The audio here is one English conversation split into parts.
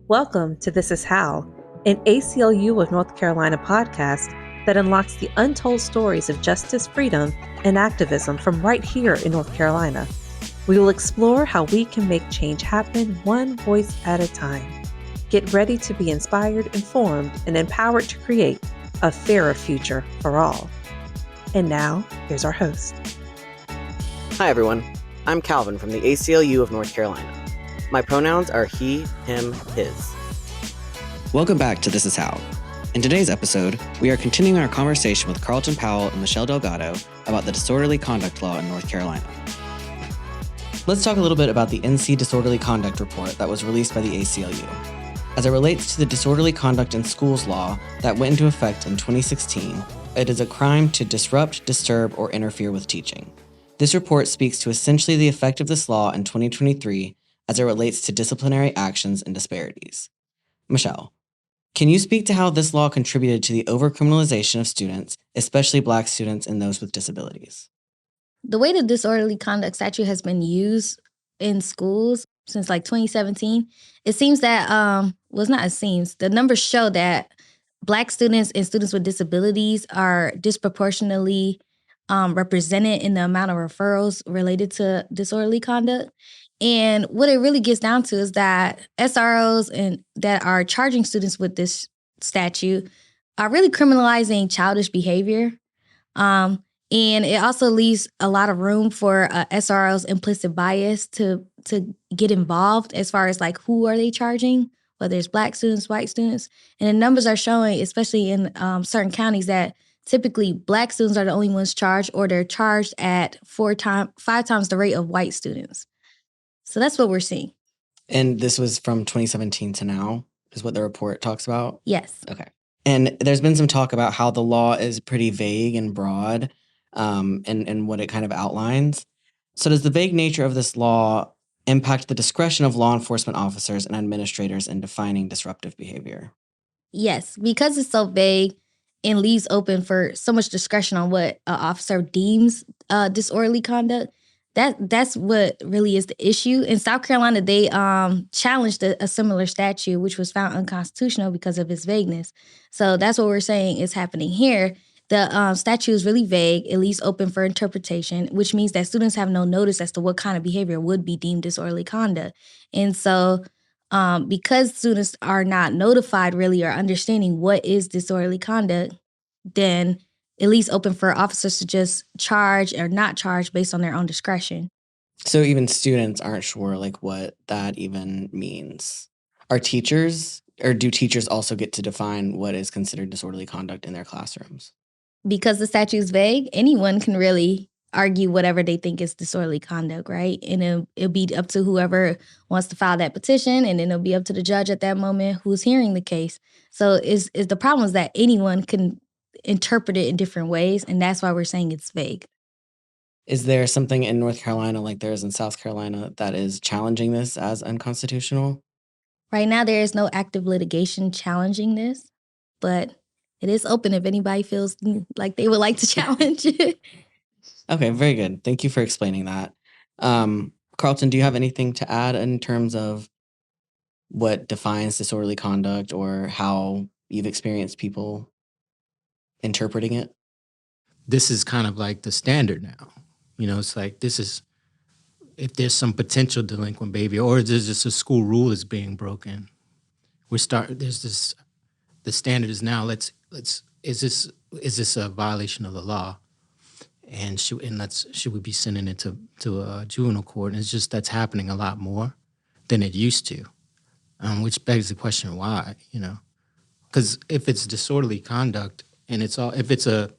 Welcome to This Is How, an ACLU of North Carolina podcast that unlocks the untold stories of justice, freedom, and activism from right here in North Carolina. We will explore how we can make change happen one voice at a time. Get ready to be inspired, informed, and empowered to create a fairer future for all. And now, here's our host. Hi everyone, I'm Calvin from the ACLU of North Carolina. My pronouns are he, him, his. Welcome back to This Is How. In today's episode, we are continuing our conversation with Carlton Powell and Michelle Delgado about the disorderly conduct law in North Carolina. Let's talk a little bit about the NC Disorderly Conduct Report that was released by the ACLU. As it relates to the disorderly conduct in schools law that went into effect in 2016, it is a crime to disrupt, disturb, or interfere with teaching. This report speaks to essentially the effect of this law in 2023 as it relates to disciplinary actions and disparities. Michelle, can you speak to how this law contributed to the overcriminalization of students, especially Black students and those with disabilities? The way the disorderly conduct statute has been used in schools since 2017, it seems that, the numbers show that Black students and students with disabilities are disproportionately represented in the amount of referrals related to disorderly conduct. And what it really gets down to is that SROs and that are charging students with this statute are really criminalizing childish behavior. And it also leaves a lot of room for SRO's implicit bias to get involved as far as who are they charging, whether it's Black students, white students. And the numbers are showing, especially in certain counties, that typically Black students are the only ones charged, or they're charged at 5 times the rate of white students. So that's what we're seeing. And this was from 2017 to now, is what the report talks about? Yes. Okay. And there's been some talk about how the law is pretty vague and broad and what it kind of outlines. So does the vague nature of this law impact the discretion of law enforcement officers and administrators in defining disruptive behavior? Yes, because it's so vague and leaves open for so much discretion on what an officer deems disorderly conduct. That's what really is the issue. In South Carolina, they challenged a similar statute, which was found unconstitutional because of its vagueness. So that's what we're saying is happening here. The statute is really vague. It leaves open for interpretation, which means that students have no notice as to what kind of behavior would be deemed disorderly conduct. And so because students are not notified really or understanding what is disorderly conduct, then it leaves open for officers to just charge or not charge based on their own discretion. So even students aren't sure what that even means. Do teachers also get to define what is considered disorderly conduct in their classrooms? Because the statute is vague, anyone can really argue whatever they think is disorderly conduct, right? And it'll be up to whoever wants to file that petition, and then it'll be up to the judge at that moment who's hearing the case. So the problem is that anyone can interpret it in different ways, and that's why we're saying it's vague. Is there something in North Carolina like there is in South Carolina that is challenging this as unconstitutional? Right now, there is no active litigation challenging this, but it is open if anybody feels like they would like to challenge it. Okay, very good. Thank you for explaining that. Carlton, do you have anything to add in terms of what defines disorderly conduct or how you've experienced people interpreting it? This is kind of like the standard now. It's this is, if there's some potential delinquent behavior or there's just a school rule is being broken, the standard is now, is this a violation of the law? And should we be sending it to a juvenile court? And it's just that's happening a lot more than it used to, which begs the question why, because if it's disorderly conduct and if it's a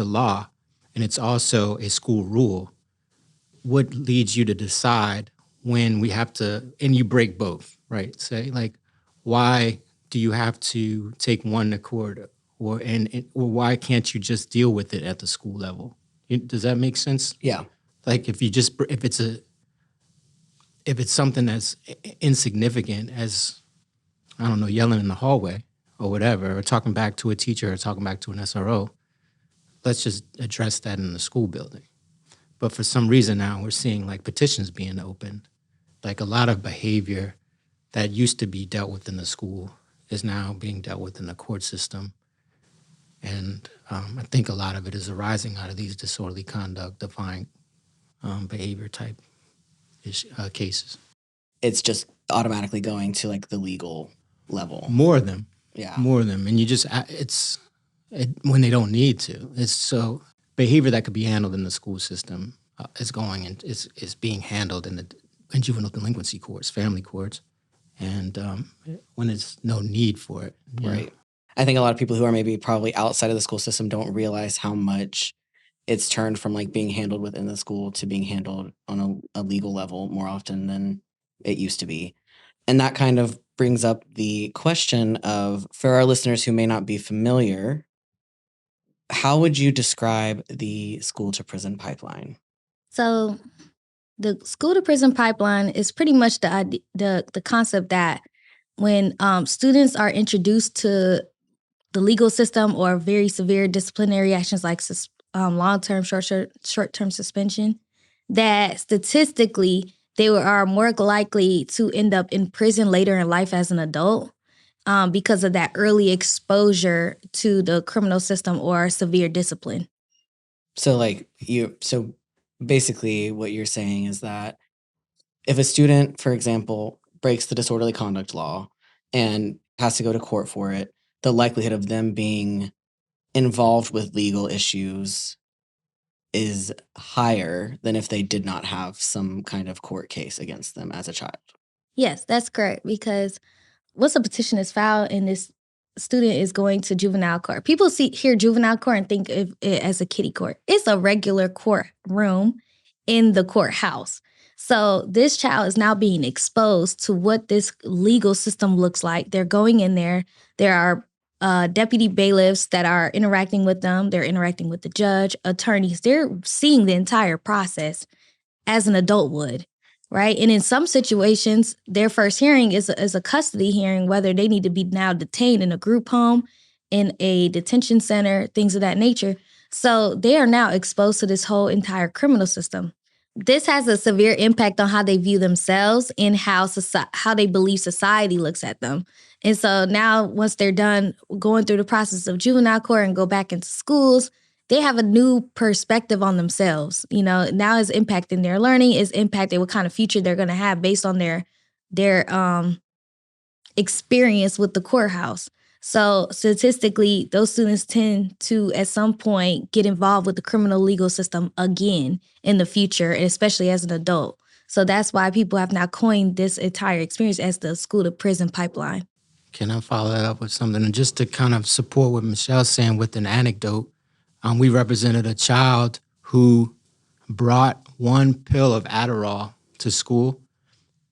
law and it's also a school rule, what leads you to decide when we have to, and you break both, right? Say why do you have to take one to court? Or why can't you just deal with it at the school level? Does that make sense? Yeah. If it's something that's insignificant as, I don't know, yelling in the hallway or whatever, or talking back to a teacher or talking back to an SRO, let's just address that in the school building. But for some reason now we're seeing petitions being opened, a lot of behavior that used to be dealt with in the school is now being dealt with in the court system. And I think a lot of it is arising out of these disorderly conduct, defiant behavior type cases. It's just automatically going to like the legal level. More of them. Yeah. More of them. And you just, when they don't need to. It's so behavior that could be handled in the school system is being handled in juvenile delinquency courts, family courts, and when there's no need for it. Right. I think a lot of people who are maybe probably outside of the school system don't realize how much it's turned from like being handled within the school to being handled on a legal level more often than it used to be. And that kind of brings up the question of, for our listeners who may not be familiar, how would you describe the school to prison pipeline? So the school to prison pipeline is pretty much the concept that when students are introduced to the legal system or very severe disciplinary actions like long-term, short-term suspension, that statistically they are more likely to end up in prison later in life as an adult because of that early exposure to the criminal system or severe discipline. So so basically what you're saying is that if a student, for example, breaks the disorderly conduct law and has to go to court for it, the likelihood of them being involved with legal issues is higher than if they did not have some kind of court case against them as a child. Yes, that's correct, because once a petition is filed and this student is going to juvenile court, people hear juvenile court and think of it as a kiddie court. It's a regular courtroom in the courthouse. So this child is now being exposed to what this legal system looks like. They're going in there. There are deputy bailiffs that are interacting with them. They're interacting with the judge, attorneys. They're seeing the entire process as an adult would, right? And in some situations, their first hearing is a custody hearing, whether they need to be now detained in a group home, in a detention center, things of that nature. So they are now exposed to this whole entire criminal system. This has a severe impact on how they view themselves and how they believe society looks at them. And so now once they're done going through the process of juvenile court and go back into schools, they have a new perspective on themselves. Now it's impacting their learning, it's impacting what kind of future they're going to have based on their experience with the courthouse. So statistically, those students tend to, at some point, get involved with the criminal legal system again in the future, especially as an adult. So that's why people have now coined this entire experience as the school to prison pipeline. Can I follow that up with something? And just to kind of support what Michelle's saying with an anecdote, we represented a child who brought one pill of Adderall to school.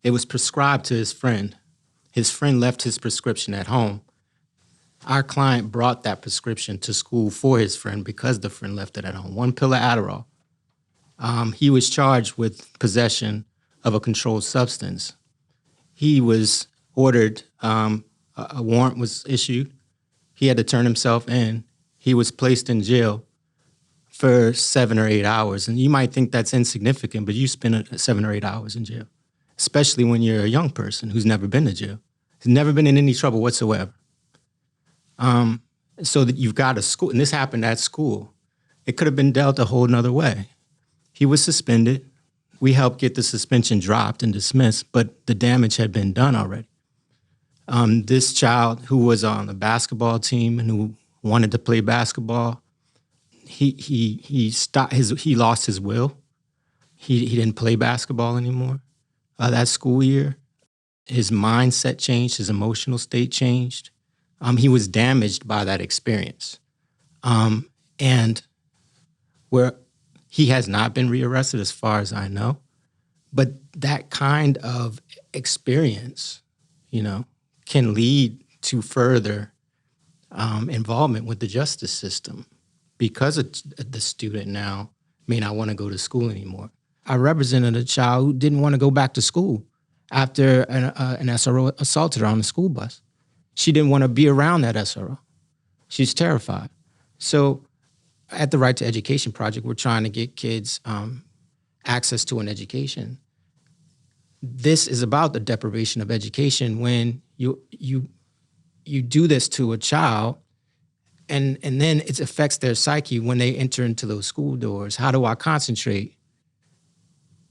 It was prescribed to his friend. His friend left his prescription at home. Our client brought that prescription to school for his friend because the friend left it at home. One pill of Adderall. He was charged with possession of a controlled substance. He was ordered, a warrant was issued. He had to turn himself in. He was placed in jail for 7 or 8 hours. And you might think that's insignificant, but you spend 7 or 8 hours in jail, especially when you're a young person who's never been to jail, who's never been in any trouble whatsoever. So that you've got a school, and this happened at school. It could have been dealt a whole nother way. He was suspended. We helped get the suspension dropped and dismissed, but the damage had been done already. This child who was on the basketball team and who wanted to play basketball, he lost his will. He didn't play basketball anymore that school year. His mindset changed, his emotional state changed. He was damaged by that experience. And where he has not been rearrested as far as I know, but that kind of experience, can lead to further involvement with the justice system because the student now may not want to go to school anymore. I represented a child who didn't want to go back to school after an SRO assaulted her on the school bus. She didn't want to be around that SRO. She's terrified. So at the Right to Education Project, we're trying to get kids access to an education. this is about the deprivation of education when you do this to a child, and then it affects their psyche when they enter into those school doors. How do I concentrate?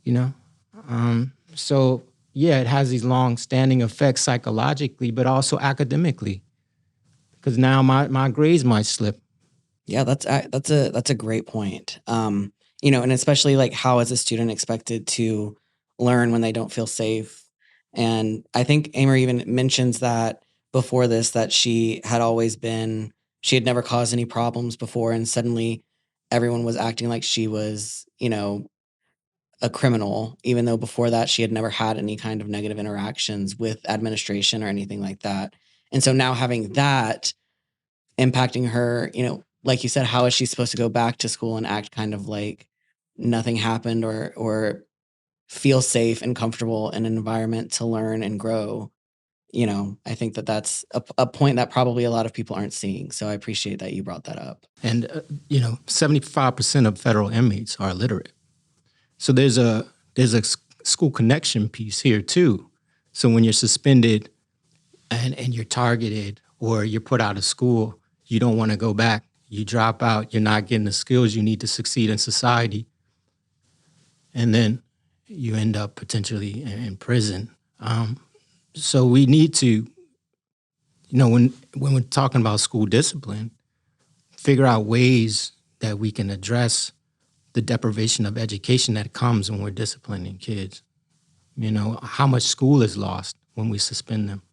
You know? So yeah, it has these long-standing effects psychologically, but also academically. Because now my grades might slip. Yeah, that's a great point. And especially like how is a student expected to learn when they don't feel safe? And I think Amer even mentions that before this that she had never caused any problems before, and suddenly everyone was acting like she was, a criminal, even though before that she had never had any kind of negative interactions with administration or anything like that. And so now having that impacting her, like you said, how is she supposed to go back to school and act kind of like nothing happened, or feel safe and comfortable in an environment to learn and grow? I think that's a point that probably a lot of people aren't seeing. So I appreciate that you brought that up. And 75% of federal inmates are illiterate. So there's a school connection piece here too. So when you're suspended and you're targeted or you're put out of school, you don't want to go back. You drop out. You're not getting the skills you need to succeed in society, and then you end up potentially in prison. So we need to, when we're talking about school discipline, figure out ways that we can address the deprivation of education that comes when we're disciplining kids. How much school is lost when we suspend them.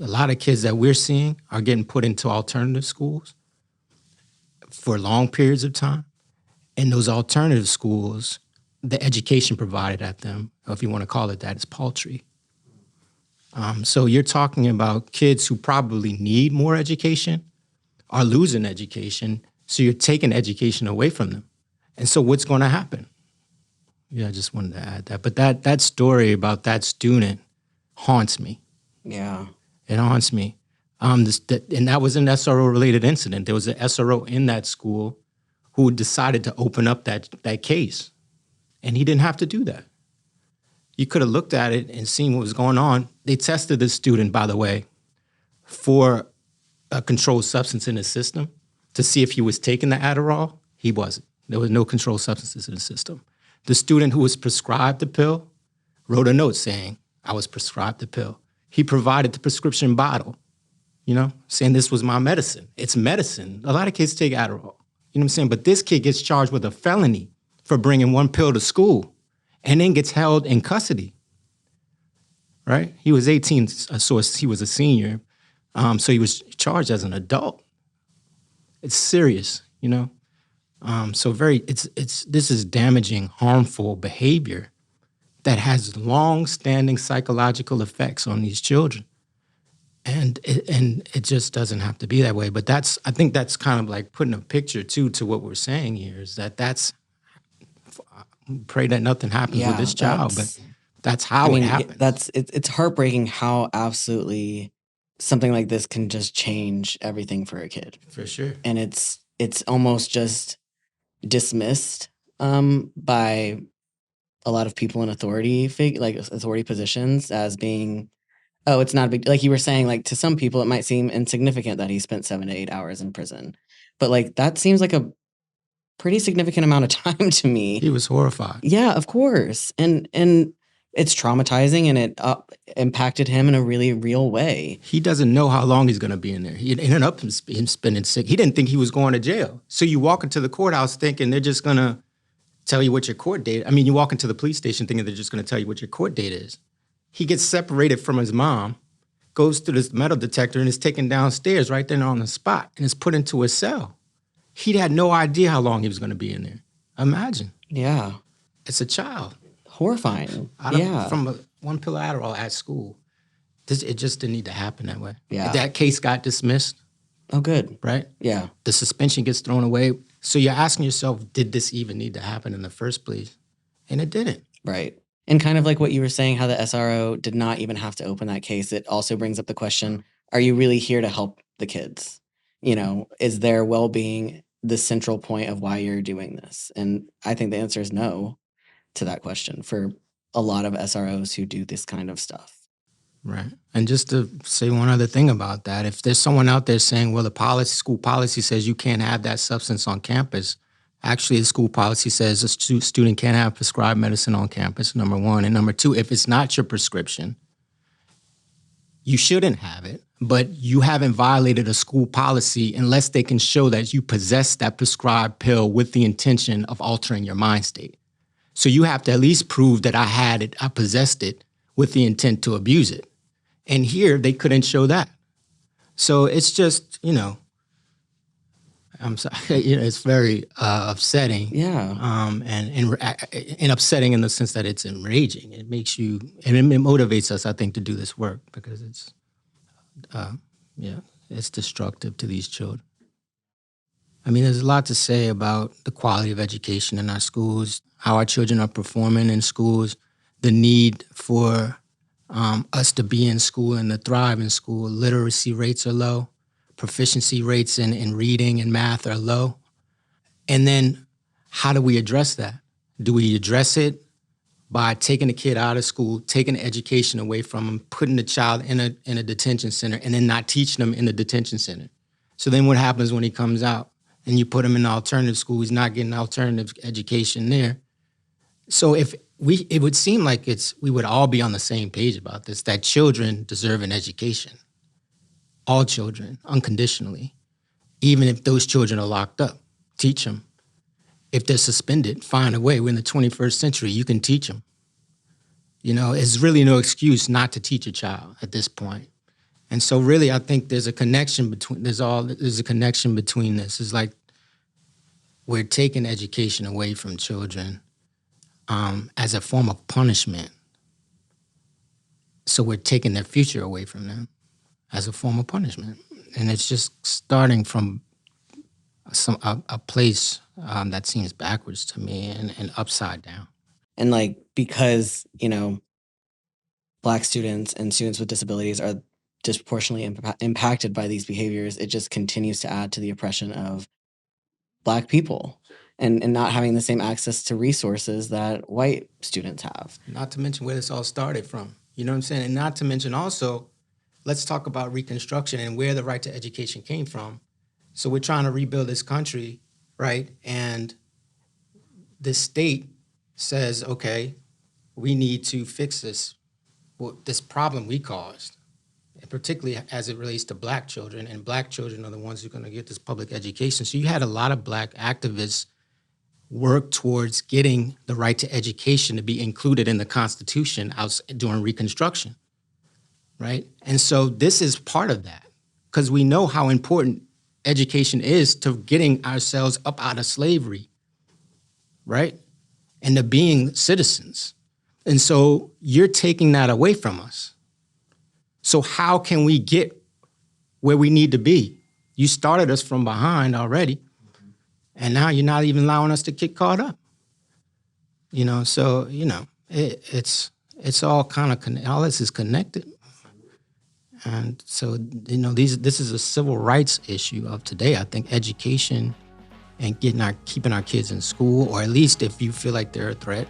A lot of kids that we're seeing are getting put into alternative schools for long periods of time. And those alternative schools, the education provided at them, or if you want to call it that, is paltry. So you're talking about kids who probably need more education are losing education. So you're taking education away from them. And so what's going to happen? Yeah, I just wanted to add that. But that story about that student haunts me. Yeah. It haunts me. And that was an SRO-related incident. There was an SRO in that school who decided to open up that case. And he didn't have to do that. You could have looked at it and seen what was going on. They tested this student, by the way, for a controlled substance in his system to see if he was taking the Adderall. He wasn't. There was no controlled substances in the system. The student who was prescribed the pill wrote a note saying, I was prescribed the pill. He provided the prescription bottle, saying this was my medicine. It's medicine. A lot of kids take Adderall, you know what I'm saying? But this kid gets charged with a felony for bringing one pill to school and then gets held in custody, right? He was 18, so he was a senior, so he was charged as an adult. It's serious, So this is damaging, harmful behavior that has long-standing psychological effects on these children. And it just doesn't have to be that way. But I think that's kind of like putting a picture too to what we're saying here is that's pray that nothing happens with this child, but that's how it happens. It's heartbreaking how absolutely something like this can just change everything for a kid. For sure. And it's almost just dismissed by a lot of people in authority positions as being, oh, it's not a big, like you were saying, like to some people it might seem insignificant that he spent 7 to 8 hours in prison, but like that seems like a pretty significant amount of time to me. He was horrified. Yeah, of course, and it's traumatizing, and it impacted him in a really real way. He doesn't know how long he's going to be in there. He ended up him spending sick. He didn't think he was going to jail. So you walk into the courthouse thinking they're just going to tell you what your court date. I mean, you walk into the police station thinking they're just going to tell you what your court date is. He gets separated from his mom, goes through this metal detector, and is taken downstairs right there on the spot and is put into a cell. He had no idea how long he was going to be in there. Imagine. Yeah. It's a child. Horrifying. From one pill of Adderall at school. It just didn't need to happen that way. Yeah. That case got dismissed. Oh, good. Right? Yeah. The suspension gets thrown away. So you're asking yourself, did this even need to happen in the first place? And it didn't. Right. And kind of like what you were saying, how the SRO did not even have to open that case, it also brings up the question, are you really here to help the kids? Is their well-being the central point of why you're doing this? And I think the answer is no to that question for a lot of SROs who do this kind of stuff. Right. And just to say one other thing about that, if there's someone out there saying, well, the school policy says you can't have that substance on campus, actually the school policy says a student can't have prescribed medicine on campus, number one. And number two, if it's not your prescription, you shouldn't have it, but you haven't violated a school policy unless they can show that you possess that prescribed pill with the intention of altering your mind state. So you have to at least prove that I had it, I possessed it with the intent to abuse it. And here they couldn't show that. So it's just, I'm sorry, it's very upsetting. Yeah. And upsetting in the sense that it's enraging. It makes you, and it motivates us, I think, to do this work because it's, it's destructive to these children. I mean, there's a lot to say about the quality of education in our schools, how our children are performing in schools, the need for us to be in school and to thrive in school. Literacy rates are low. Proficiency rates in reading and math are low. And then how do we address that? Do we address it by taking the kid out of school, taking the education away from them, putting the child in a detention center, and then not teaching them in the detention center? So then what happens when he comes out and you put him in an alternative school? He's not getting alternative education there. So it would seem like we would all be on the same page about this, that children deserve an education. All children, unconditionally. Even if those children are locked up, teach them. If they're suspended, find a way. We're in the 21st century, you can teach them. It's really no excuse not to teach a child at this point. And so really, I think there's a connection between this. It's like we're taking education away from children as a form of punishment. So we're taking their future away from them as a form of punishment. And it's just starting from a place that seems backwards to me and upside down. And because, Black students and students with disabilities are disproportionately impacted by these behaviors, it just continues to add to the oppression of Black people and not having the same access to resources that white students have. Not to mention where this all started from. You know what I'm saying? And not to mention also, let's talk about Reconstruction and where the right to education came from. So we're trying to rebuild this country, right? And the state says, okay, we need to fix this problem we caused, and particularly as it relates to Black children. And Black children are the ones who are going to get this public education. So you had a lot of Black activists work towards getting the right to education to be included in the Constitution during Reconstruction, right? And so this is part of that, because we know how important education is to getting ourselves up out of slavery, right? And to being citizens. And so you're taking that away from us. So how can we get where we need to be? You started us from behind already, and now you're not even allowing us to get caught up. It's all kind of, all this is connected. And so, this is a civil rights issue of today. I think education and keeping our kids in school, or at least if you feel like they're a threat,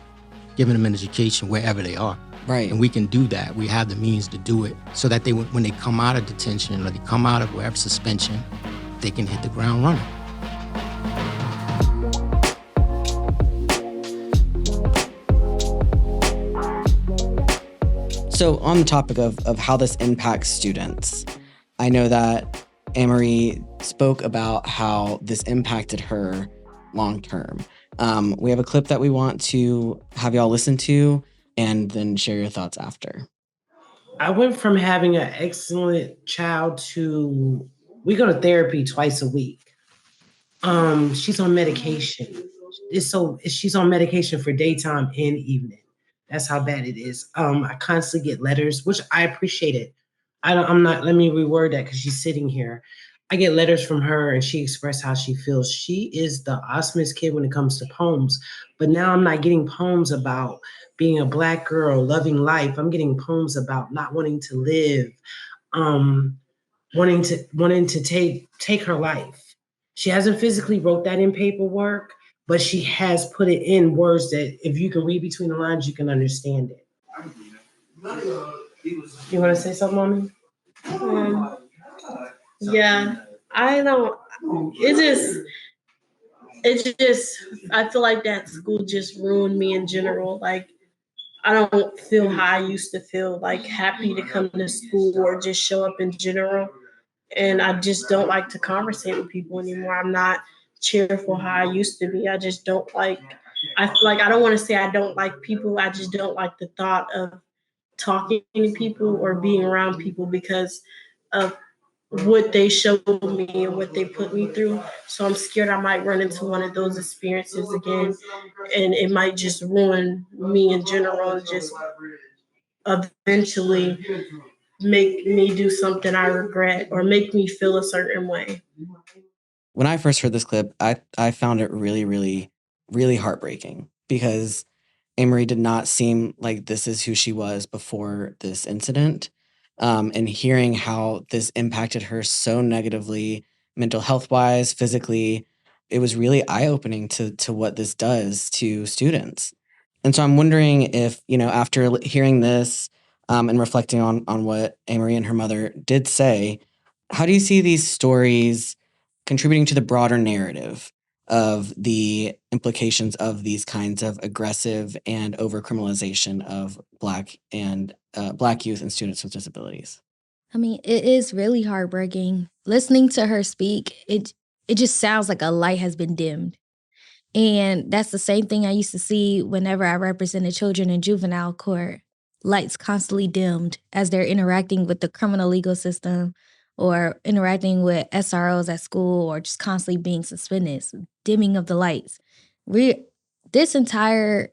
giving them an education wherever they are. Right. And we can do that. We have the means to do it so that when they come out of detention or they come out of wherever suspension, they can hit the ground running. So on the topic of how this impacts students, I know that Amory spoke about how this impacted her long term. We have a clip that we want to have y'all listen to and then share your thoughts after. I went from having an excellent child to, we go to therapy twice a week. She's on medication. She's on medication for daytime and evening. That's how bad it is. I constantly get letters, which I appreciate it. Let me reword that because she's sitting here. I get letters from her and she expressed how she feels. She is the awesomest kid when it comes to poems, but now I'm not getting poems about being a Black girl, loving life. I'm getting poems about not wanting to live, wanting to take her life. She hasn't physically wrote that in paperwork, but she has put it in words that if you can read between the lines, you can understand it. You want to say something, Mommy? Yeah, I don't. It just. I feel like that school just ruined me in general. Like I don't feel how I used to feel. Like happy to come to school or just show up in general. And I just don't like to conversate with people anymore. I'm not cheerful how I used to be. I just don't like. I don't want to say I don't like people. I just don't like the thought of talking to people or being around people because of what they showed me and what they put me through. So I'm scared I might run into one of those experiences again, and it might just ruin me in general and just eventually make me do something I regret or make me feel a certain way. When I first heard this clip, I found it really, really, really heartbreaking because Amory did not seem like this is who she was before this incident. And hearing how this impacted her so negatively, mental health wise, physically, it was really eye opening to what this does to students. And so I'm wondering if, after hearing this and reflecting on what Amory and her mother did say, how do you see these stories contributing to the broader narrative of the implications of these kinds of aggressive and overcriminalization of Black youth and students with disabilities? I mean, it is really heartbreaking. Listening to her speak, it just sounds like a light has been dimmed. And that's the same thing I used to see whenever I represented children in juvenile court. Lights constantly dimmed as they're interacting with the criminal legal system or interacting with SROs at school or just constantly being suspended, dimming of the lights. This entire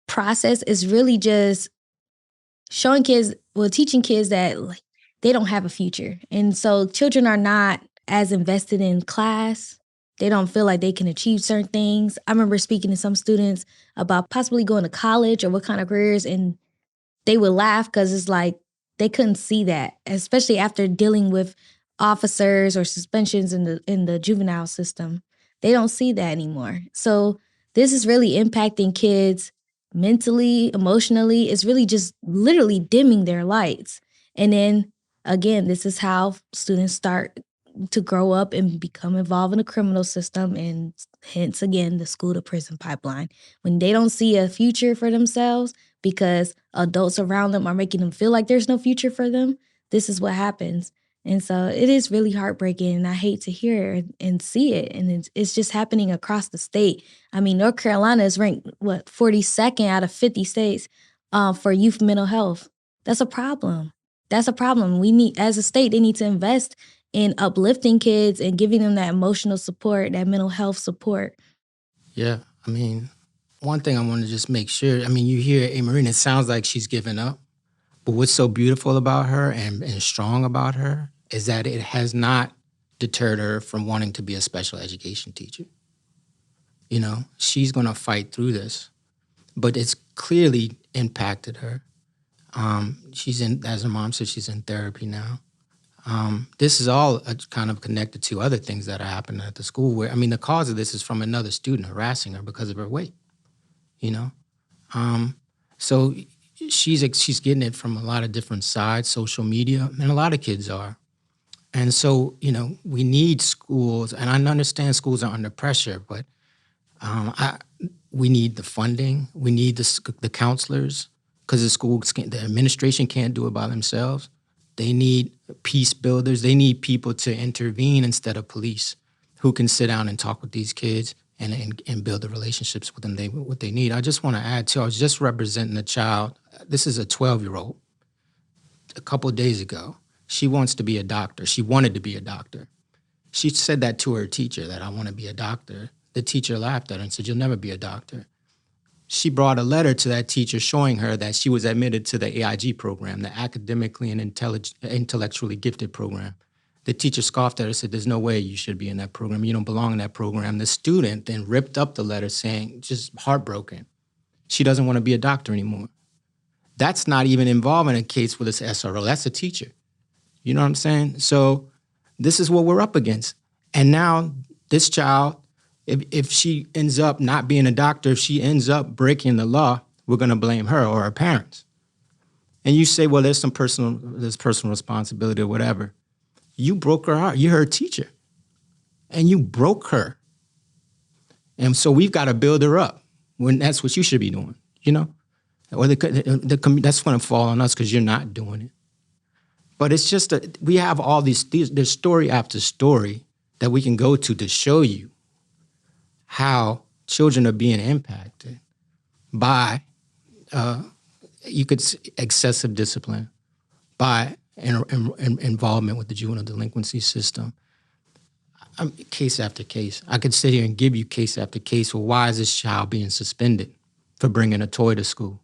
process is really just teaching kids that like, they don't have a future. And so children are not as invested in class. They don't feel like they can achieve certain things. I remember speaking to some students about possibly going to college or what kind of careers, and they would laugh because it's like they couldn't see that, especially after dealing with officers or suspensions in the juvenile system. They don't see that anymore. So this is really impacting kids mentally, emotionally. It's really just literally dimming their lights. And then again, this is how students start to grow up and become involved in the criminal system, and hence again the school to prison pipeline. When they don't see a future for themselves because adults around them are making them feel like there's no future for them, this is what happens. And so it is really heartbreaking, and I hate to hear it and see it. And it's just happening across the state. I mean, North Carolina is ranked, 42nd out of 50 states for youth mental health. That's a problem. That's a problem. We need, as a state, they need to invest in uplifting kids and giving them that emotional support, that mental health support. Yeah, I mean, one thing I want to just make sure, I mean, you hear Amory, it sounds like she's given up. But what's so beautiful about her and strong about her is that it has not deterred her from wanting to be a special education teacher. She's going to fight through this, but it's clearly impacted her. She's in, as her mom said, she's in therapy now. This is all kind of connected to other things that are happening at the school where, I mean, the cause of this is from another student harassing her because of her weight, So she's getting it from a lot of different sides, social media, and a lot of kids are. And so, we need schools, and I understand schools are under pressure, but we need the funding. We need the counselors because the administration can't do it by themselves. They need peace builders. They need people to intervene instead of police who can sit down and talk with these kids and build the relationships with them, what they need. I just want to add, too, I was just representing a child. This is a 12-year-old. A couple of days ago, she wants to be a doctor. She wanted to be a doctor. She said that to her teacher, that I want to be a doctor. The teacher laughed at her and said, you'll never be a doctor. She brought a letter to that teacher showing her that she was admitted to the AIG program, the Academically and Intellectually Gifted program. The teacher scoffed at her and said, there's no way you should be in that program. You don't belong in that program. The student then ripped up the letter saying, just heartbroken, she doesn't want to be a doctor anymore. That's not even involving a case with this SRO. That's a teacher. You know what I'm saying? So this is what we're up against. And now this child If she ends up not being a doctor, if she ends up breaking the law, we're going to blame her or her parents. And you say, well, there's personal responsibility or whatever. You broke her heart. You're her teacher. And you broke her. And so we've got to build her up. When that's what you should be doing, Or that's going to fall on us because you're not doing it. But it's just we have all there's story after story that we can go to show you how children are being impacted by excessive discipline, by involvement with the juvenile delinquency system. Case after case. I could sit here and give you case after case. Well, why is this child being suspended for bringing a toy to school?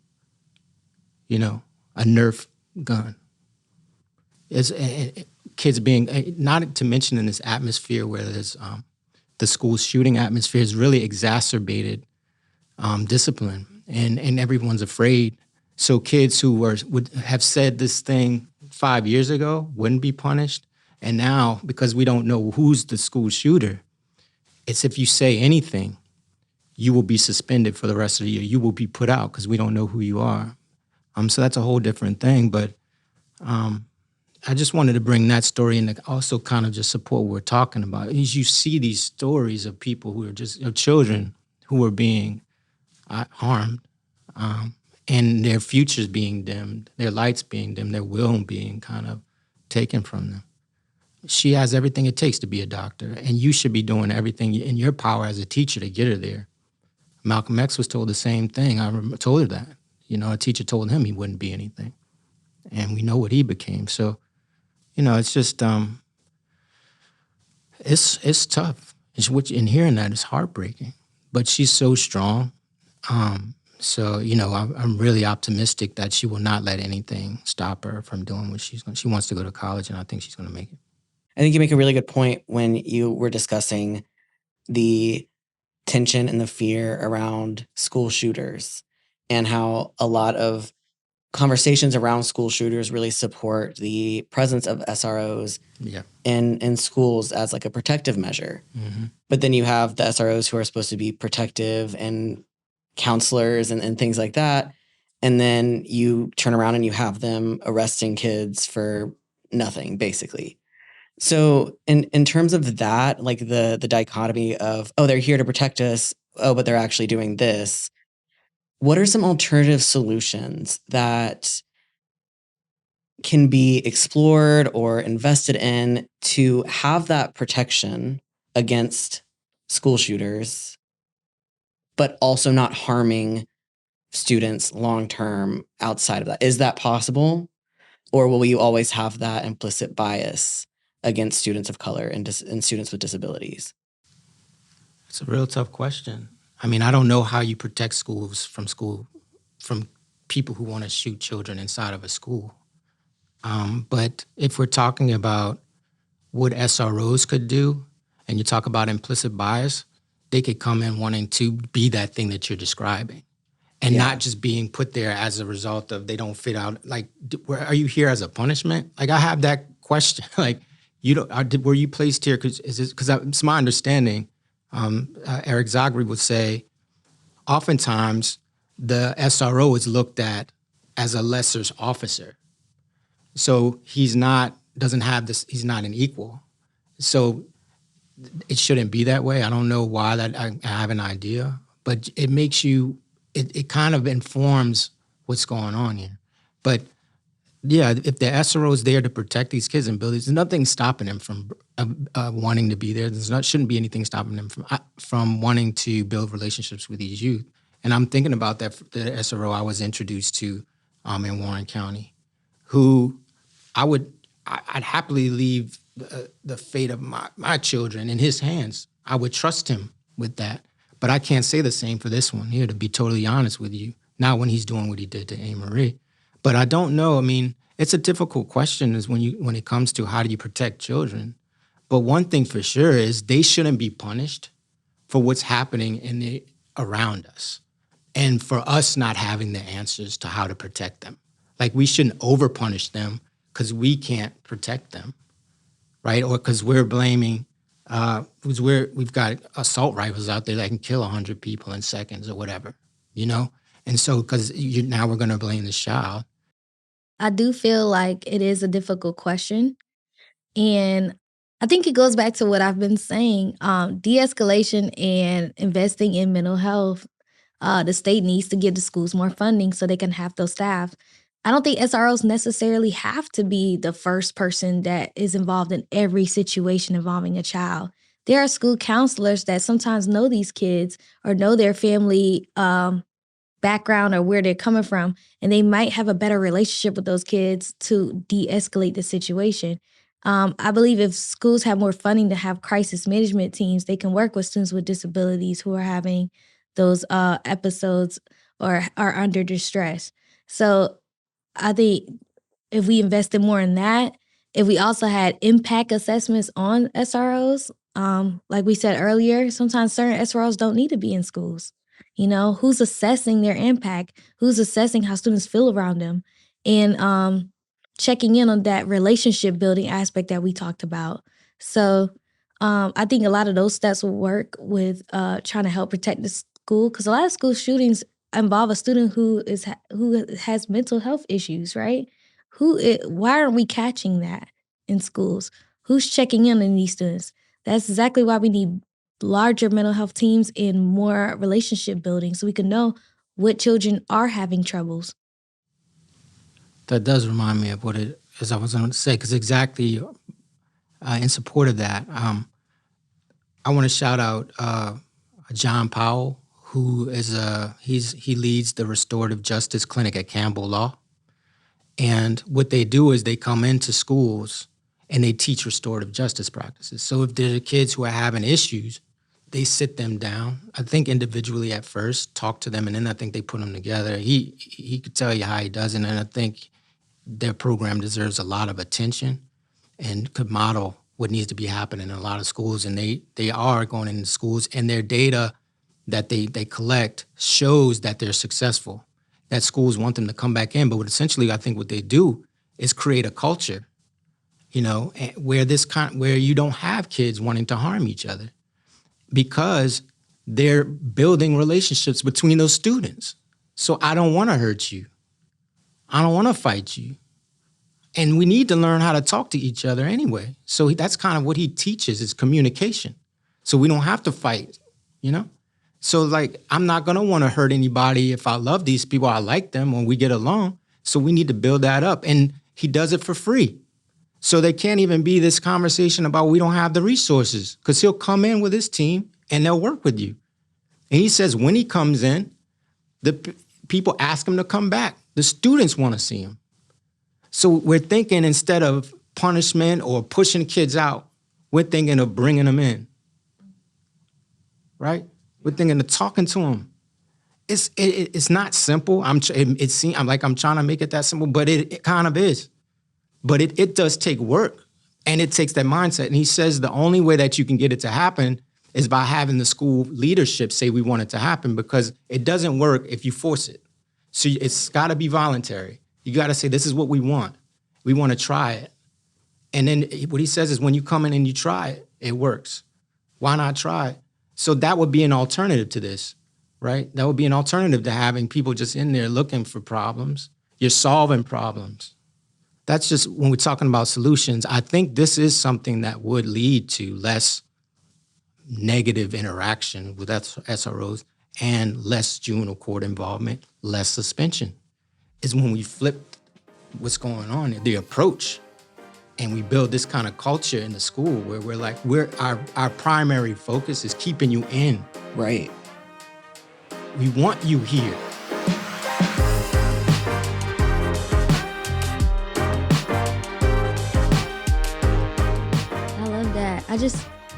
A Nerf gun. Kids being, not to mention in this atmosphere where there's the school shooting atmosphere has really exacerbated discipline, and everyone's afraid. So kids who would have said this thing 5 years ago wouldn't be punished. And now, because we don't know who's the school shooter, it's if you say anything, you will be suspended for the rest of the year. You will be put out because we don't know who you are. So that's a whole different thing. But I just wanted to bring that story in to also kind of just support what we're talking about. As you see these stories of people who are of children who are being harmed, and their futures being dimmed, their lights being dimmed, their will being kind of taken from them. She has everything it takes to be a doctor, and you should be doing everything in your power as a teacher to get her there. Malcolm X was told the same thing. I told her that. A teacher told him he wouldn't be anything, and we know what he became. So, it's just, it's tough. And hearing that is heartbreaking, but she's so strong. So, I'm really optimistic that she will not let anything stop her from doing what she wants to go to college, and I think she's going to make it. I think you make a really good point when you were discussing the tension and the fear around school shooters and how a lot of conversations around school shooters really support the presence of SROs in schools as like a protective measure. Mm-hmm. But then you have the SROs who are supposed to be protective and counselors and things like that. And then you turn around and you have them arresting kids for nothing, basically. So in terms of that, like the dichotomy of, oh, they're here to protect us, oh, but they're actually doing this. What are some alternative solutions that can be explored or invested in to have that protection against school shooters, but also not harming students long-term outside of that? Is that possible? Or will you always have that implicit bias against students of color and students with disabilities? It's a real tough question. I mean, I don't know how you protect schools from people who want to shoot children inside of a school. But if we're talking about what SROs could do, and you talk about implicit bias, they could come in wanting to be that thing that you're describing. And not just being put there as a result of they don't fit out. Like, are you here as a punishment? Like, I have that question. Like, were you placed here because it's my understanding. Eric Zagri would say, oftentimes the SRO is looked at as a lesser officer, so he's not an equal. So it shouldn't be that way. I don't know why that. I have an idea, but it makes you. It kind of informs what's going on here. But yeah, if the SRO is there to protect these kids and build, there's nothing stopping them from wanting to be there. Shouldn't be anything stopping them from wanting to build relationships with these youth. And I'm thinking about the SRO I was introduced to in Warren County, who I'd happily leave the fate of my children in his hands. I would trust him with that. But I can't say the same for this one here, to be totally honest with you. Not when he's doing what he did to Anne Marie. But I don't know. I mean, it's a difficult question is when it comes to how do you protect children. But one thing for sure is they shouldn't be punished for what's happening around us. And for us not having the answers to how to protect them. Like, we shouldn't over-punish them because we can't protect them, right? Or because we're blaming Because we've got assault rifles out there that can kill 100 people in seconds or whatever, And so, because now we're going to blame the child. I do feel like it is a difficult question. And I think it goes back to what I've been saying. De-escalation and investing in mental health. The state needs to give the schools more funding so they can have those staff. I don't think SROs necessarily have to be the first person that is involved in every situation involving a child. There are school counselors that sometimes know these kids or know their family background or where they're coming from, and they might have a better relationship with those kids to de-escalate the situation. I believe if schools have more funding to have crisis management teams, they can work with students with disabilities who are having those episodes or are under distress. So I think if we invested more in that, if we also had impact assessments on SROs, like we said earlier, sometimes certain SROs don't need to be in schools. Who's assessing their impact? Who's assessing how students feel around them? And checking in on that relationship building aspect that we talked about. So I think a lot of those steps will work with trying to help protect the school, because a lot of school shootings involve a student who has mental health issues, right? Why aren't we catching that in schools? Who's checking in on these students? That's exactly why we need larger mental health teams and more relationship building so we can know what children are having troubles. That does remind me of what it is I was going to say, because exactly in support of that, I want to shout out John Powell, who is he leads the Restorative Justice Clinic at Campbell Law. And what they do is they come into schools and they teach restorative justice practices. So if there are kids who are having issues, they sit them down, I think individually at first, talk to them, and then I think they put them together. He could tell you how he does it, and I think their program deserves a lot of attention and could model what needs to be happening in a lot of schools. And they are going into schools, and their data that they collect shows that they're successful, that schools want them to come back in. But essentially, I think what they do is create a culture, where you don't have kids wanting to harm each other, because they're building relationships between those students. So I don't want to hurt you. I don't want to fight you. And we need to learn how to talk to each other anyway. So that's kind of what he teaches, is communication. So we don't have to fight, So I'm not going to want to hurt anybody. If I love these people, I like them when we get along. So we need to build that up. And he does it for free. So there can't even be this conversation about we don't have the resources, because he'll come in with his team and they'll work with you. And he says when he comes in, the people ask him to come back. The students want to see him. So we're thinking, instead of punishment or pushing kids out, we're thinking of bringing them in, right? We're thinking of talking to them. It's not simple. I'm trying to make it that simple, but it kind of is. But it does take work, and it takes that mindset. And he says the only way that you can get it to happen is by having the school leadership say we want it to happen, because it doesn't work if you force it. So it's got to be voluntary. You got to say, this is what we want. We want to try it. And then what he says is, when you come in and you try it, it works. Why not try it? So that would be an alternative to this, right? That would be an alternative to having people just in there looking for problems. You're solving problems. That's just when we're talking about solutions. I think this is something that would lead to less negative interaction with SROs and less juvenile court involvement, less suspension. Is when we flip what's going on, the approach, and we build this kind of culture in the school where our primary focus is keeping you in. Right. We want you here. I love that. I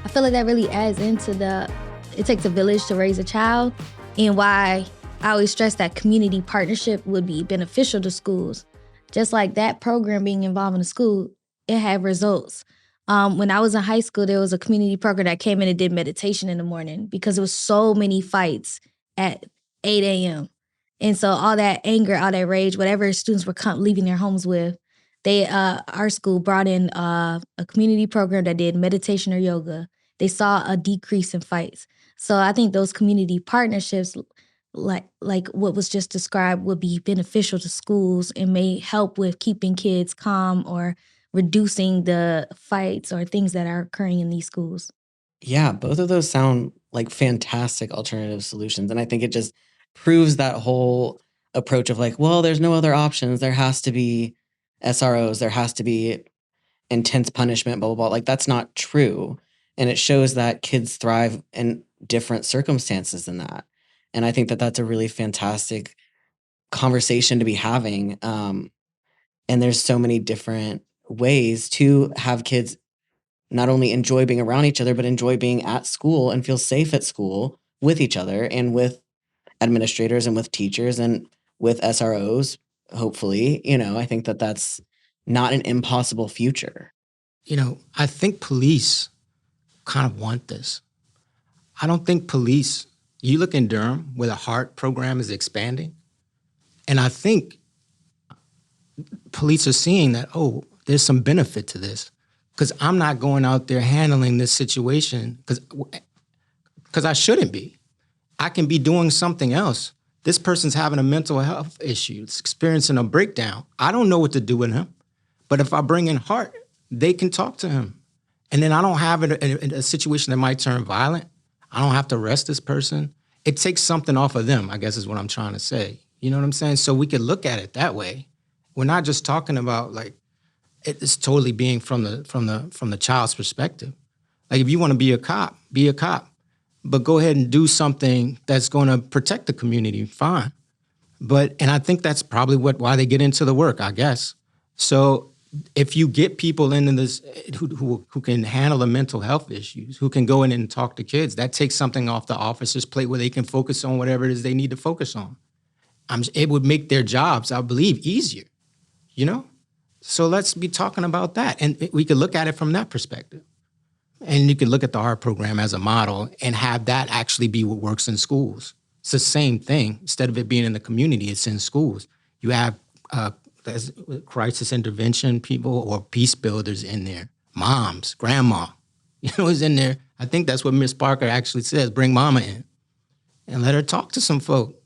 feel like that really adds into it takes a village to raise a child, and why I always stress that community partnership would be beneficial to schools. Just like that program being involved in the school, it had results. When I was in high school, there was a community program that came in and did meditation in the morning, because there was so many fights at 8 a.m. And so all that anger, all that rage, whatever students were leaving their homes with, our school brought in a community program that did meditation or yoga. they saw a decrease in fights. So I think those community partnerships, like what was just described, would be beneficial to schools and may help with keeping kids calm or reducing the fights or things that are occurring in these schools. Yeah, both of those sound like fantastic alternative solutions. And I think it just proves that whole approach of like, well, there's no other options. There has to be SROs, there has to be intense punishment, blah, blah, blah. Like, that's not true. And it shows that kids thrive in different circumstances than that. And I think that that's a really fantastic conversation to be having. And there's so many different ways to have kids not only enjoy being around each other, but enjoy being at school and feel safe at school with each other and with administrators and with teachers and with SROs, hopefully. I think that that's not an impossible future. I think police kind of want this. I don't think police, you look in Durham where the HEART program is expanding, and I think police are seeing that, oh, there's some benefit to this because I'm not going out there handling this situation because I shouldn't be. I can be doing something else. This person's having a mental health issue, it's experiencing a breakdown. I don't know what to do with him, but if I bring in HEART, they can talk to him. And then I don't have a situation that might turn violent. I don't have to arrest this person. It takes something off of them, I guess is what I'm trying to say. You know what I'm saying? So we could look at it that way. We're not just talking about like it's totally being from the child's perspective. Like if you want to be a cop, but go ahead and do something that's going to protect the community. Fine, and I think that's probably why they get into the work, I guess. So if you get people into this who can handle the mental health issues, who can go in and talk to kids, that takes something off the officer's plate where they can focus on whatever it is they need to focus on. It would make their jobs, I believe, easier. So let's be talking about that. And we could look at it from that perspective. And you could look at the HEART program as a model and have that actually be what works in schools. It's the same thing. Instead of it being in the community, it's in schools. You have crisis intervention people or peace builders in there. Moms, grandma, is in there. I think that's what Miss Parker actually says. Bring mama in and let her talk to some folk.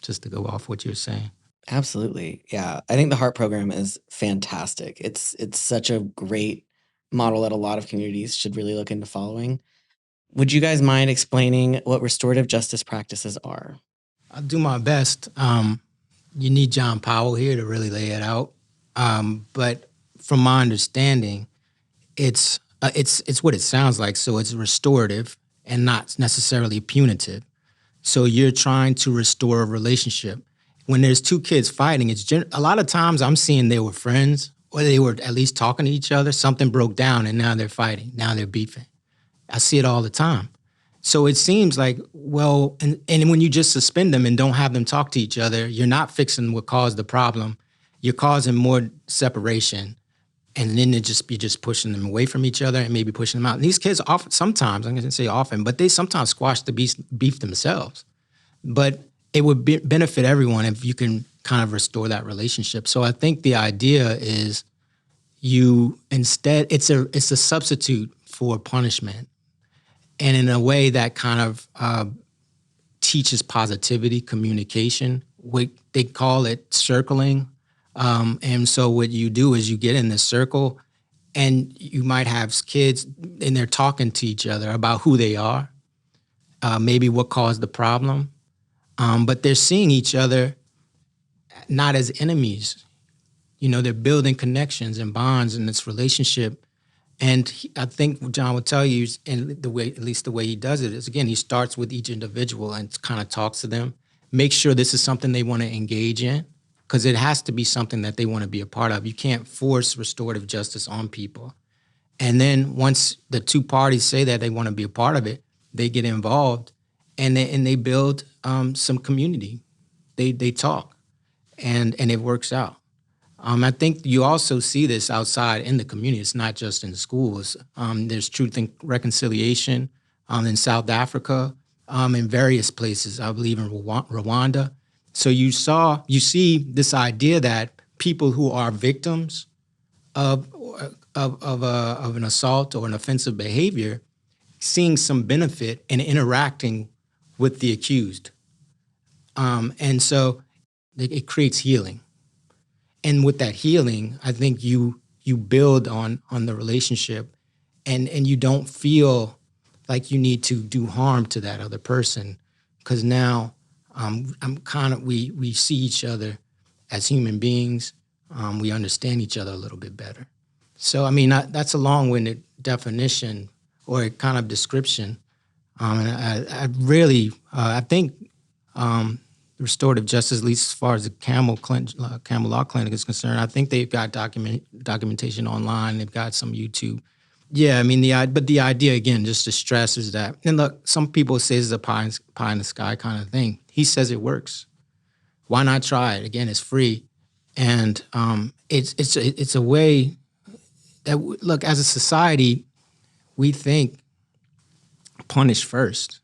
Just to go off what you're saying. Absolutely. Yeah. I think the HEART program is fantastic. It's such a great model that a lot of communities should really look into following. Would you guys mind explaining what restorative justice practices are? I'll do my best. You need John Powell here to really lay it out. But from my understanding, it's what it sounds like. So it's restorative and not necessarily punitive. So you're trying to restore a relationship. When there's two kids fighting, a lot of times I'm seeing they were friends or they were at least talking to each other. Something broke down and now they're fighting. Now they're beefing. I see it all the time. So it seems like, well, and when you just suspend them and don't have them talk to each other, you're not fixing what caused the problem. You're causing more separation. And then you're just pushing them away from each other and maybe pushing them out. And these kids often, sometimes, I'm going to say often, but they sometimes squash the beef themselves. But it would benefit everyone if you can kind of restore that relationship. So I think the idea is it's a substitute for punishment. And in a way that kind of teaches positivity, communication. They call it circling. And so what you do is you get in this circle and you might have kids and they're talking to each other about who they are, maybe what caused the problem. But they're seeing each other not as enemies. They're building connections and bonds in this relationship. And I think John will tell you, and at least the way he does it is, again, he starts with each individual and kind of talks to them, make sure this is something they want to engage in, because it has to be something that they want to be a part of. You can't force restorative justice on people. And then once the two parties say that they want to be a part of it, they get involved and they build some community. They talk and it works out. I think you also see this outside in the community. It's not just in schools. There's Truth and Reconciliation in South Africa, in various places, I believe in Rwanda. So you see this idea that people who are victims of of an assault or an offensive behavior, seeing some benefit and interacting with the accused. And so it creates healing. And with that healing, I think you build on the relationship, and you don't feel like you need to do harm to that other person, because now we see each other as human beings. We understand each other a little bit better. So I mean that's a long-winded definition or a kind of description. And I really I think restorative justice, at least as far as the Campbell Law Clinic is concerned, I think they've got documentation online. They've got some YouTube. Yeah, I mean but the idea again, just to stress, is that, and look, some people say it's a pie in the sky kind of thing. He says it works. Why not try it? Again, it's free, and it's a way that look, as a society, we think punish first.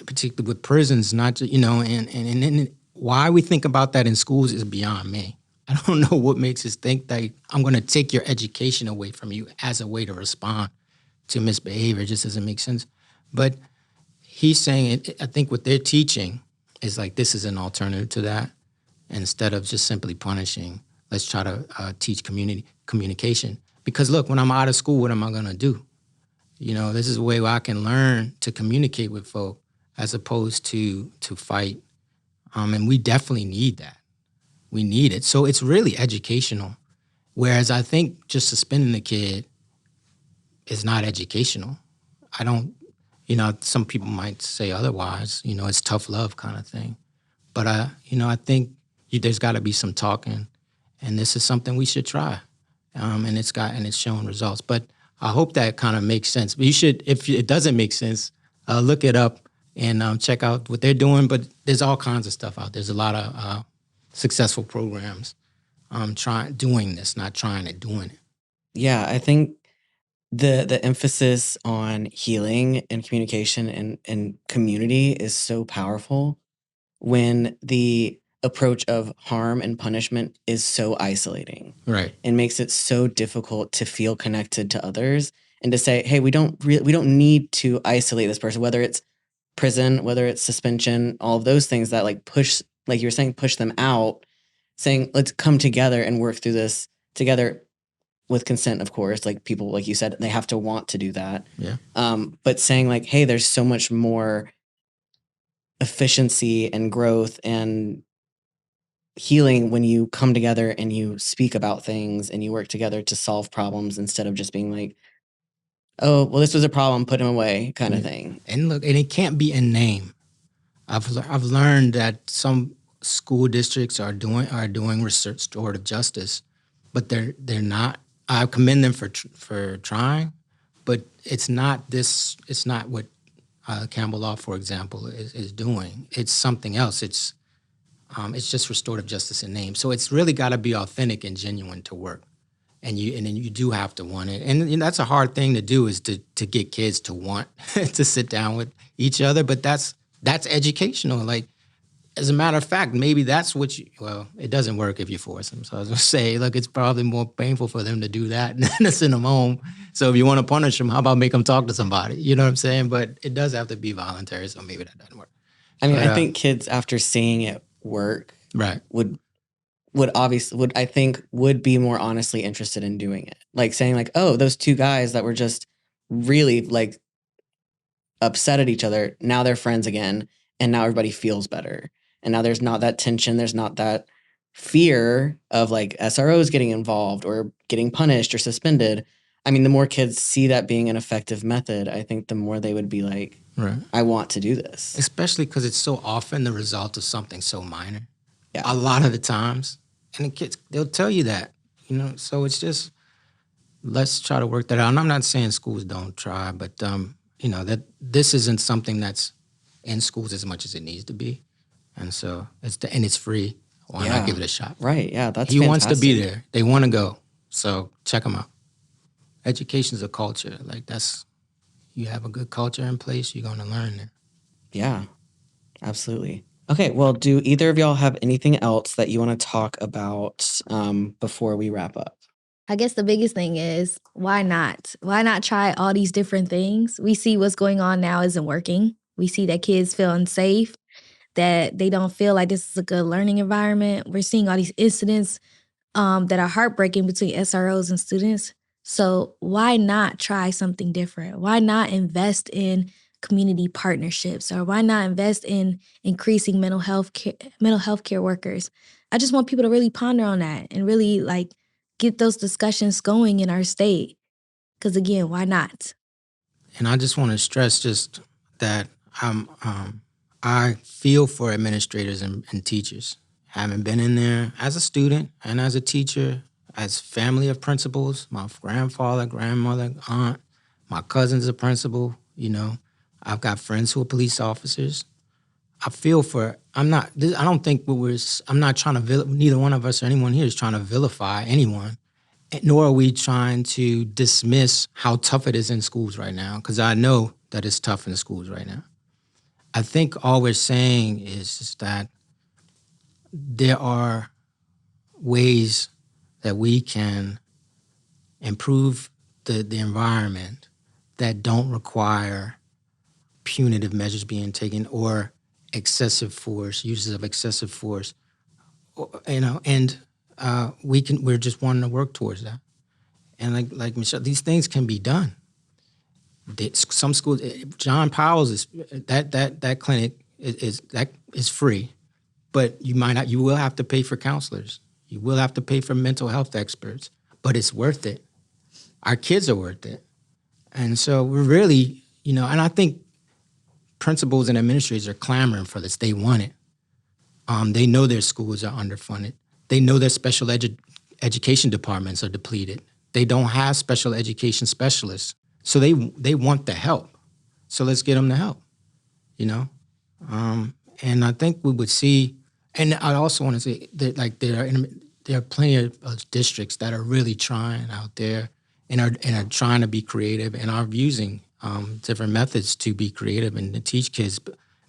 Particularly with prisons, not and why we think about that in schools is beyond me. I don't know what makes us think that I'm going to take your education away from you as a way to respond to misbehavior. It just doesn't make sense. But he's saying it. I think what they're teaching is like this is an alternative to that. Instead of just simply punishing, let's try to teach communication. Because look, when I'm out of school, what am I going to do? This is a way where I can learn to communicate with folk as opposed to fight. And we definitely need that. We need it. So it's really educational. Whereas I think just suspending the kid is not educational. I don't, some people might say otherwise, it's tough love kind of thing. But, I think there's got to be some talking. And this is something we should try. And it's shown results. But I hope that kind of makes sense. But you should, if it doesn't make sense, look it up and check out what they're doing. But there's all kinds of stuff out there. There's a lot of successful programs doing this, not trying it, doing it. Yeah, I think the emphasis on healing and communication and community is so powerful when the approach of harm and punishment is so isolating. Right. It makes it so difficult to feel connected to others and to say, hey, we don't need to isolate this person, whether it's prison, whether it's suspension, all of those things that like push, like you were saying, push them out, saying, let's come together and work through this together with consent, of course. Like people, like you said, they have to want to do that. Yeah. But saying like, hey, there's so much more efficiency and growth and healing when you come together and you speak about things and you work together to solve problems instead of just being like, oh, well, this was a problem, put him away kind of thing. And look, and it can't be in name. I've learned that some school districts are doing restorative justice, but they're not. I commend them for trying, but it's not this. It's not what Campbell Law, for example, is doing. It's something else. It's just restorative justice in name. So it's really got to be authentic and genuine to work, and then you do have to want it. And that's a hard thing to do, is to get kids to want to sit down with each other. But that's educational. Like, as a matter of fact, maybe that's what it doesn't work if you force them. So I was going to say, look, it's probably more painful for them to do that than to send them home. So if you want to punish them, how about make them talk to somebody? You know what I'm saying? But it does have to be voluntary, so maybe that doesn't work. I mean, I think kids, after seeing it work, right, would be more honestly interested in doing it. Like saying like, oh, those two guys that were just really like upset at each other, now they're friends again, and now everybody feels better. And now there's not that tension, there's not that fear of like SROs getting involved or getting punished or suspended. I mean, the more kids see that being an effective method, I think the more they would be like, right, I want to do this. Especially because it's so often the result of something so minor. Yeah. A lot of the times. And the kids, they'll tell you that, so it's just, let's try to work that out. And I'm not saying schools don't try, but, that this isn't something that's in schools as much as it needs to be. And so it's free. Why not give it a shot? Right. Yeah. That's He fantastic. wants to be there. They want to go. So check them out. Education's a culture. Like you have a good culture in place, you're going to learn there. Yeah, absolutely. Okay. Well, do either of y'all have anything else that you want to talk about before we wrap up? I guess the biggest thing is why not? Why not try all these different things? We see what's going on now isn't working. We see that kids feel unsafe, that they don't feel like this is a good learning environment. We're seeing all these incidents that are heartbreaking between SROs and students. So why not try something different? Why not invest in community partnerships, or why not invest in increasing mental health care workers? I just want people to really ponder on that and really like get those discussions going in our state. Because again, why not? And I just want to stress just that I feel for administrators and teachers. Having been in there as a student and as a teacher, as family of principals, my grandfather, grandmother, aunt, my cousin's a principal, I've got friends who are police officers. I feel for, I don't think I'm not trying to, neither one of us or anyone here is trying to vilify anyone, nor are we trying to dismiss how tough it is in schools right now, because I know that it's tough in schools right now. I think all we're saying is that there are ways that we can improve the environment that don't require punitive measures being taken or excessive force, uses of excessive force, and we're just wanting to work towards that. And like Michelle, these things can be done. Some schools, John Powell's that clinic is free, but you will have to pay for counselors. You will have to pay for mental health experts, but it's worth it. Our kids are worth it. And so we're really, and I think principals and administrators are clamoring for this. They want it. They know their schools are underfunded. They know their special education departments are depleted. They don't have special education specialists. So they want the help. So let's get them the help, And I think we would see, and I also want to say that there are plenty of districts that are really trying out there and are trying to be creative and are using different methods to be creative and to teach kids.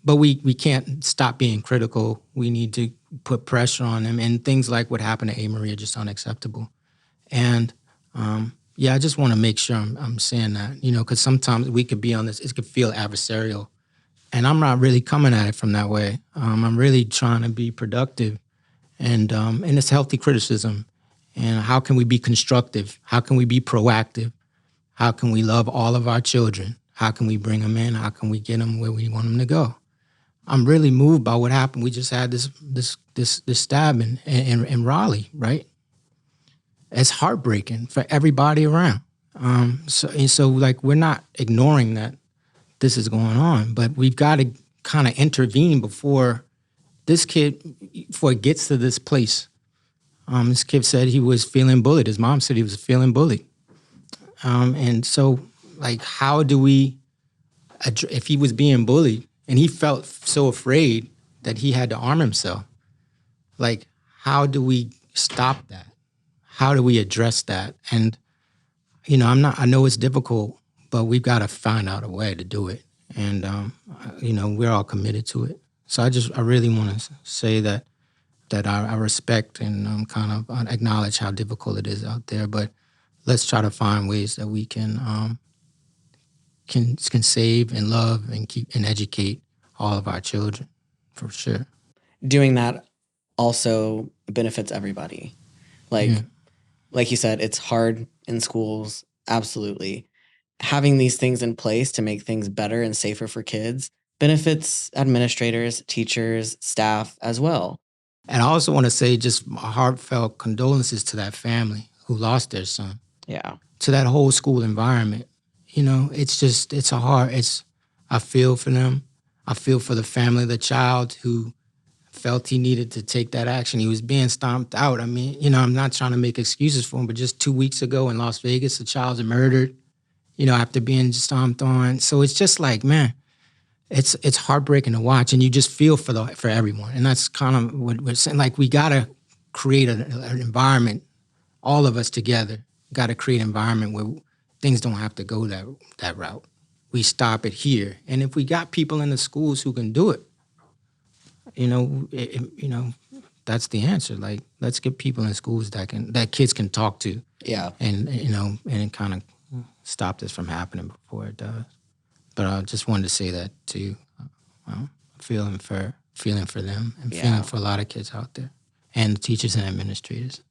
But we can't stop being critical. We need to put pressure on them. And things like what happened to A. Marie are just unacceptable. And I just want to make sure I'm saying that, because sometimes we could be on this, it could feel adversarial. And I'm not really coming at it from that way. I'm really trying to be productive and it's healthy criticism. And how can we be constructive? How can we be proactive? How can we love all of our children? How can we bring them in? How can we get them where we want them to go? I'm really moved by what happened. We just had this stabbing in Raleigh, right? It's heartbreaking for everybody around. So we're not ignoring that this is going on, but we've got to kind of intervene before it gets to this place. This kid said he was feeling bullied. His mom said he was feeling bullied. And so, how do we, if he was being bullied and he felt so afraid that he had to arm himself, how do we stop that? How do we address that? And, I know it's difficult, but we've got to find out a way to do it. And, we're all committed to it. So I really want to say that I respect and kind of acknowledge how difficult it is out there, but let's try to find ways that we can save and love and keep and educate all of our children, for sure. Doing that also benefits everybody. Like you said, it's hard in schools, absolutely. Having these things in place to make things better and safer for kids benefits administrators, teachers, staff as well. And I also want to say just heartfelt condolences to that family who lost their son. Yeah. To that whole school environment. I feel for them. I feel for the family of the child who felt he needed to take that action. He was being stomped out. I mean, I'm not trying to make excuses for him, but just 2 weeks ago in Las Vegas, a child's murdered, after being stomped on. So it's just man, it's heartbreaking to watch, and you just feel for everyone. And that's kind of what we're saying. We got to create an environment, all of us together, got to create an environment where things don't have to go that route. We stop it here. And if we got people in the schools who can do it, that's the answer. Like, let's get people in schools that kids can talk to. Yeah. And and kind of stop this from happening before it does. But I just wanted to say that too. Feeling for them and feeling for a lot of kids out there and teachers and administrators.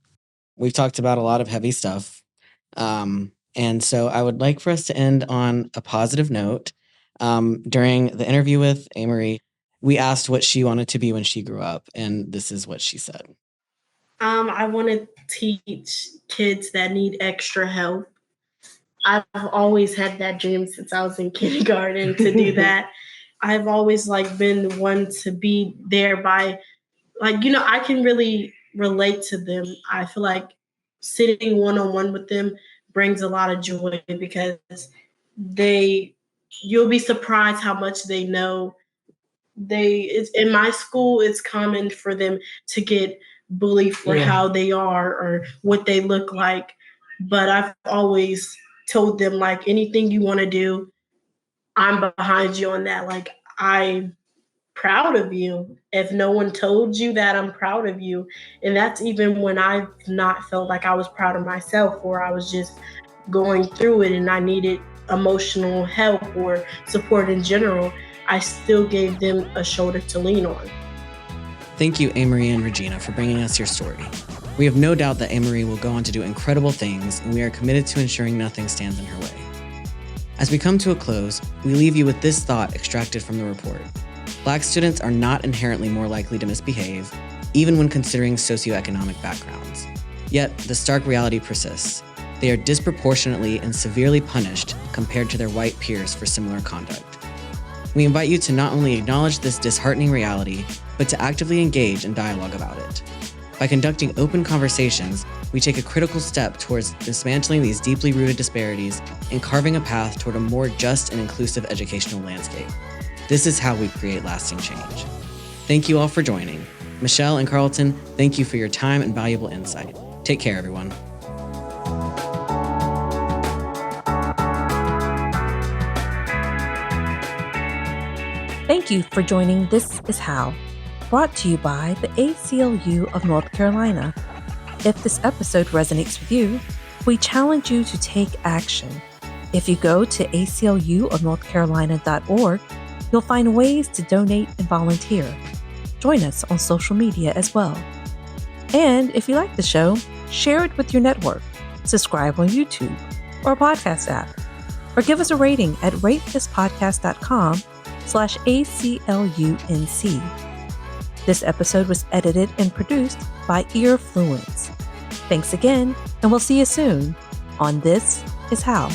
We've talked about a lot of heavy stuff. And so I would like for us to end on a positive note. During the interview with Amory, we asked what she wanted to be when she grew up, and this is what she said. I want to teach kids that need extra help. I've always had that dream since I was in kindergarten to do that. I've always been one to be there by, I can really relate to them. I feel like sitting one-on-one with them brings a lot of joy because you'll be surprised how much they know. In my school, it's common for them to get bullied for how they are or what they look like. But I've always told them, anything you want to do, I'm behind you on that. I'm proud of you. If no one told you that, I'm proud of you. And that's even when I've not felt like I was proud of myself, or I was just going through it and I needed emotional help or support in general. I still gave them a shoulder to lean on. Thank you, Amory and Regina, for bringing us your story. We have no doubt that Amory will go on to do incredible things, and we are committed to ensuring nothing stands in her way. As we come to a close, we leave you with this thought extracted from the report. Black students are not inherently more likely to misbehave, even when considering socioeconomic backgrounds. Yet, the stark reality persists. They are disproportionately and severely punished compared to their white peers for similar conduct. We invite you to not only acknowledge this disheartening reality, but to actively engage in dialogue about it. By conducting open conversations, we take a critical step towards dismantling these deeply rooted disparities and carving a path toward a more just and inclusive educational landscape. This is how we create lasting change. Thank you all for joining. Michelle and Carlton, thank you for your time and valuable insight. Take care, everyone. Thank you for joining This Is How, brought to you by the ACLU of North Carolina. If this episode resonates with you, we challenge you to take action. If you go to acluofnorthcarolina.org, you'll find ways to donate and volunteer. Join us on social media as well. And if you like the show, share it with your network, subscribe on YouTube or a podcast app, or give us a rating at ratethispodcast.com/ACLUNC. This episode was edited and produced by Earfluence. Thanks again, and we'll see you soon on This Is How.